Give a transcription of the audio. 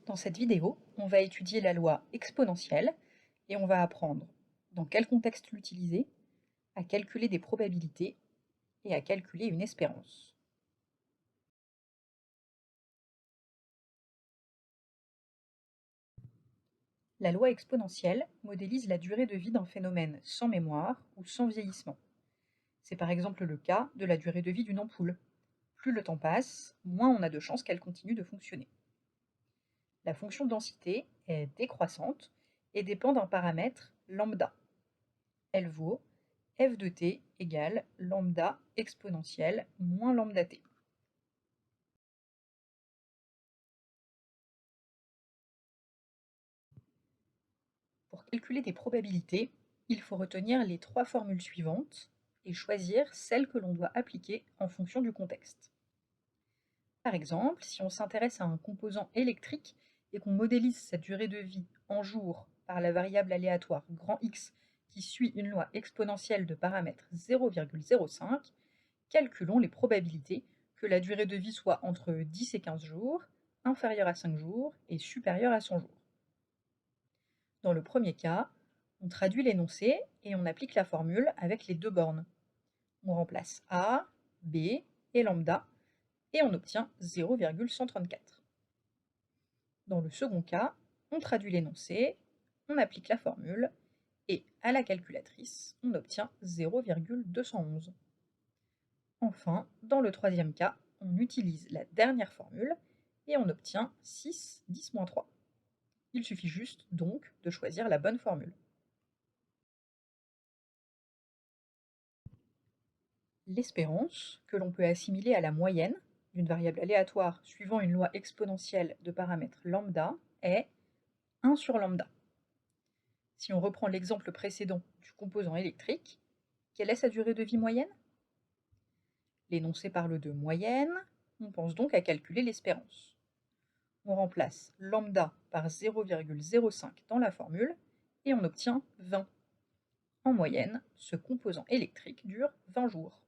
Dans cette vidéo, on va étudier la loi exponentielle et on va apprendre dans quel contexte l'utiliser, à calculer des probabilités et à calculer une espérance. La loi exponentielle modélise la durée de vie d'un phénomène sans mémoire ou sans vieillissement. C'est par exemple le cas de la durée de vie d'une ampoule. Plus le temps passe, moins on a de chances qu'elle continue de fonctionner. La fonction densité est décroissante et dépend d'un paramètre lambda. Elle vaut f de t égale lambda exponentielle moins lambda t. Pour calculer des probabilités, il faut retenir les trois formules suivantes et choisir celle que l'on doit appliquer en fonction du contexte. Par exemple, si on s'intéresse à un composant électrique et qu'on modélise sa durée de vie en jours par la variable aléatoire grand X qui suit une loi exponentielle de paramètre 0,05, calculons les probabilités que la durée de vie soit entre 10 et 15 jours, inférieure à 5 jours et supérieure à 100 jours. Dans le premier cas, on traduit l'énoncé et on applique la formule avec les deux bornes. On remplace A, B et lambda et on obtient 0,134. Dans le second cas, on traduit l'énoncé, on applique la formule et à la calculatrice, on obtient 0,211. Enfin, dans le troisième cas, on utilise la dernière formule et on obtient 6, 10-3. Il suffit juste donc de choisir la bonne formule. L'espérance, que l'on peut assimiler à la moyenne d'une variable aléatoire suivant une loi exponentielle de paramètre lambda, est 1 sur lambda. Si on reprend l'exemple précédent du composant électrique, quelle est sa durée de vie moyenne? L'énoncé parle de moyenne, on pense donc à calculer l'espérance. On remplace lambda par 0,05 dans la formule et on obtient 20. En moyenne, ce composant électrique dure 20 jours.